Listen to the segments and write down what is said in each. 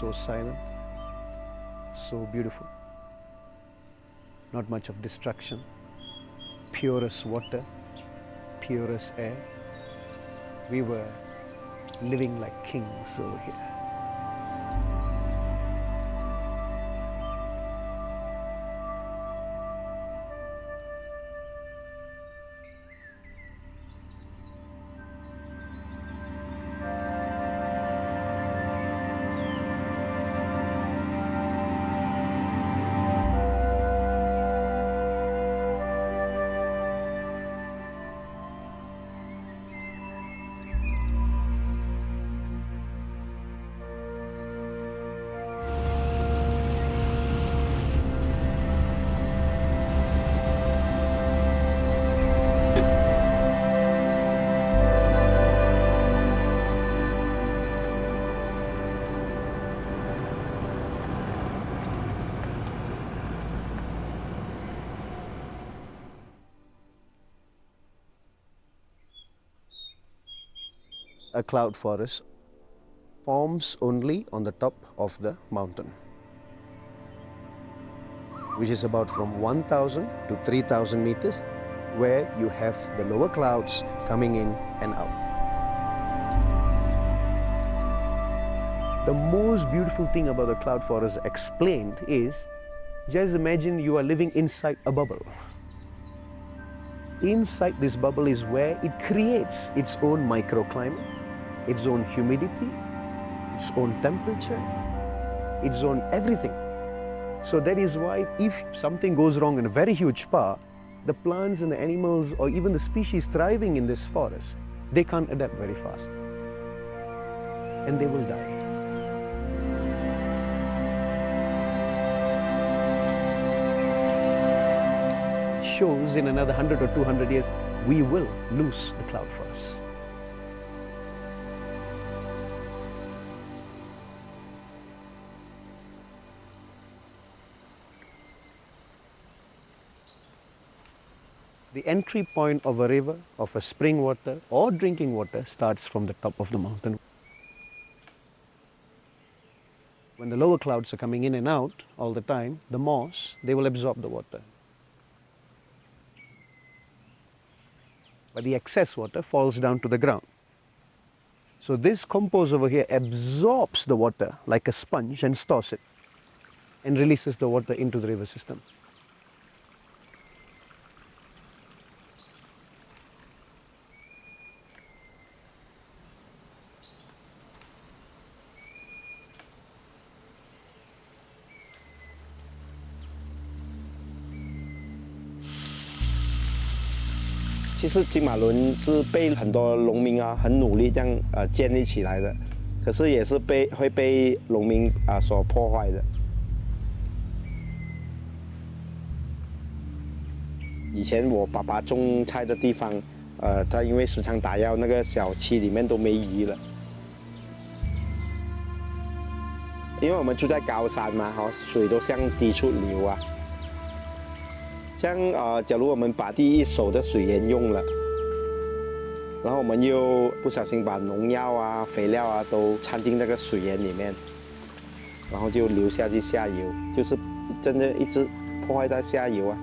so silent, so beautiful. Not much of destruction, purest water, purest air. We were living like kings over here. A cloud forest forms only on the top of the mountain, which is about from 1,000 to 3,000 meters, where you have the lower clouds coming in and out. The most beautiful thing about the cloud forest explained is, just imagine you are living inside a bubble. Inside this bubble is where it creates its own microclimate, its own humidity, its own temperature, its own everything. So that is why if something goes wrong in a very huge spa, the plants and the animals or even the species thriving in this forest, they can't adapt very fast. And they will die. It shows in another 100 or 200 years, we will lose the cloud forest. The entry point of a river, of a spring water or drinking water starts from the top of the mountain. When the lower clouds are coming in and out all the time, the moss, they will absorb the water. But the excess water falls down to the ground. So this compost over here absorbs the water like a sponge and stores it and releases the water into the river system. 其实金马仑是被很多农民很努力这样建立起来的，可是也是会被农民所破坏的。以前我爸爸种菜的地方，他因为时常打药，那个小区里面都没鱼了。因为我们住在高山嘛，水都向低处流啊。 像假如我们把第一手的水源用了，然后我们又不小心把农药肥料都掺进那个水源里面，然后就流下去下游，就是真的一直破坏到下游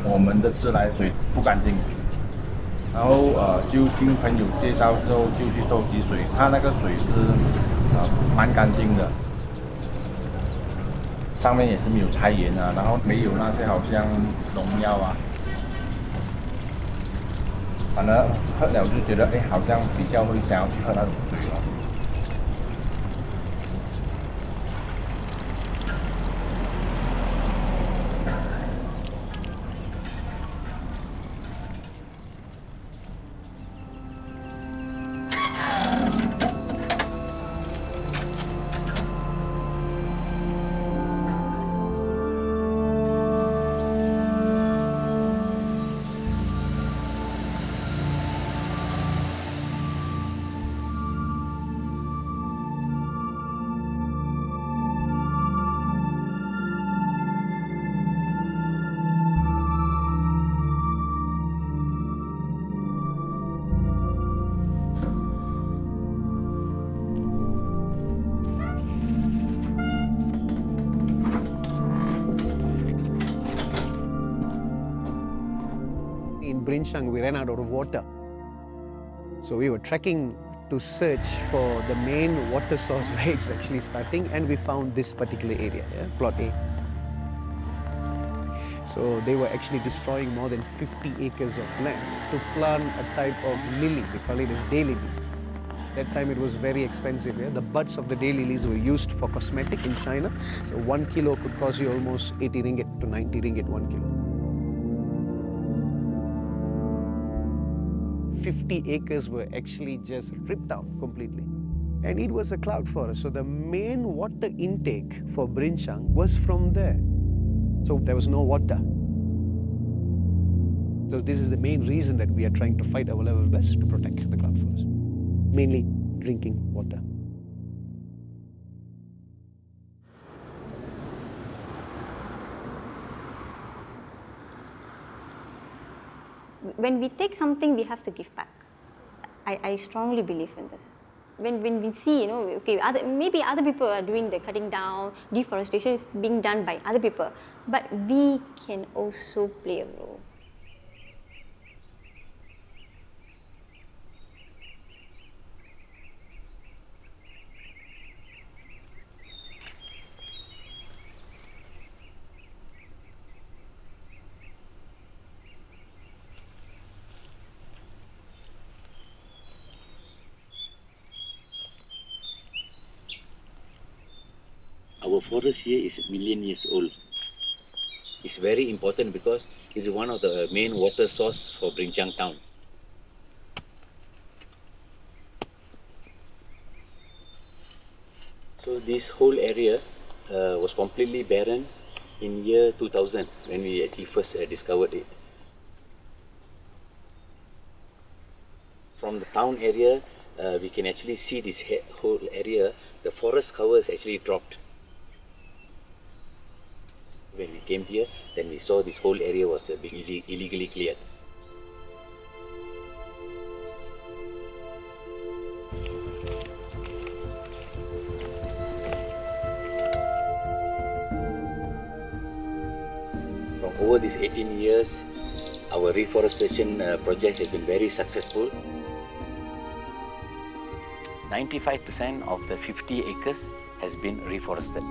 我们的自来水不干净，然后就听朋友介绍之后就去收集水，它那个水是蛮干净的，上面也是没有柴盐然后没有那些好像农药反而喝了就觉得好像比较会想要去喝那种水了。Brinchang, we ran out of water. So we were trekking to search for the main water source where it's actually starting, and we found this particular area, plot A. So they were actually destroying more than 50 acres of land to plant a type of lily. We call it as daylilies. That time it was very expensive. The buds of the daylilies were used for cosmetic in China. So 1 kilo could cost you almost 80 ringgit to 90 ringgit 1 kilo. 50 acres were actually just ripped out completely. And it was a cloud forest. So the main water intake for Brinchang was from there. So there was no water. So this is the main reason that we are trying to fight our level best to protect the cloud forest. Mainly drinking water. When we take something, we have to give back. I strongly believe in this. When we see, okay, maybe other people are doing the cutting down, deforestation is being done by other people, but we can also play a role. Our forest here is a million years old. It's very important because it's one of the main water source for Brinchang town. So this whole area was completely barren in year 2000 when we actually first discovered it. From the town area, we can actually see this whole area, the forest cover has actually dropped. When we came here, then we saw this whole area was being illegally cleared. From over these 18 years, our reforestation project has been very successful. 95% of the 50 acres has been reforested.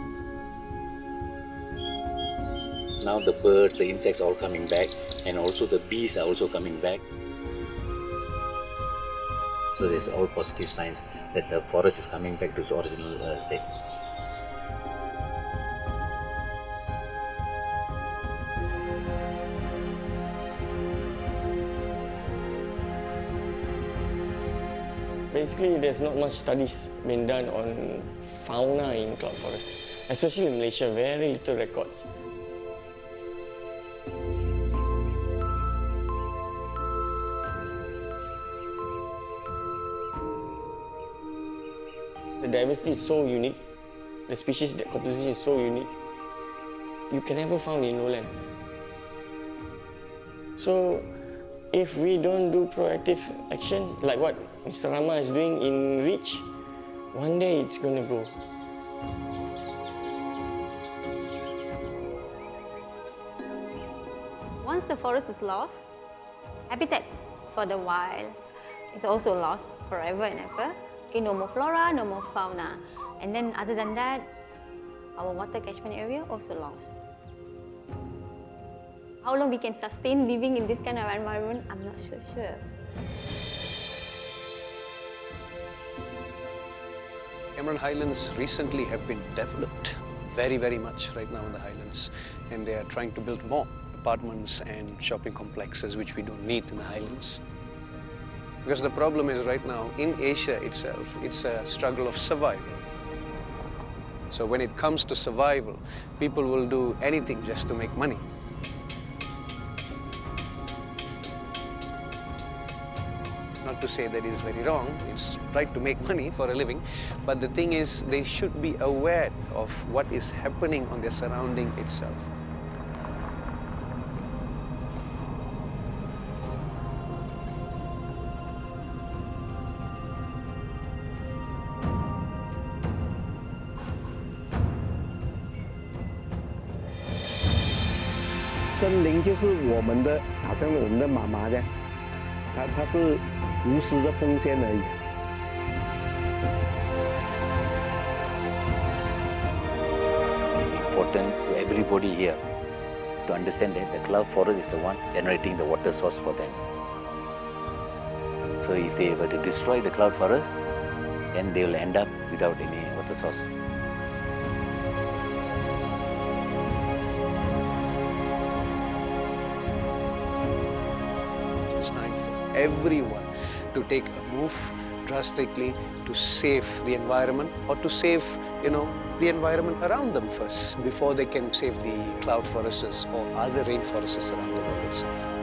Now the birds, the insects are all coming back, and also the bees are also coming back. So there's all positive signs that the forest is coming back to its original state. Basically, there's not much studies being done on fauna in cloud forest, especially in Malaysia, very little records. The diversity is so unique, the species that composition is so unique, you can never find in lowland. So, if we don't do proactive action, like what Mr. Rama is doing in REACH, one day it's going to go. Once the forest is lost, habitat for the wild is also lost forever and ever. Okay, no more flora, no more fauna. And then other than that, our water catchment area also lost. How long we can sustain living in this kind of environment, I'm not so sure. Cameron Highlands recently have been developed very, very much right now in the Highlands. And they are trying to build more apartments and shopping complexes, which we don't need in the Highlands. Because the problem is right now, in Asia itself, it's a struggle of survival. So when it comes to survival, people will do anything just to make money. Not to say that is very wrong, it's right to make money for a living, but the thing is, they should be aware of what is happening on their surrounding itself. 森林就是我们的，好像我们的妈妈这样，它是无私的奉献而已。It's important to everybody here to understand that the cloud forest is the one generating the water source for them. So if they were to destroy the cloud forest, then they will end up without any water source. It's time for everyone to take a move drastically to save the environment, or to save, the environment around them first before they can save the cloud forests or other rainforests around the world itself.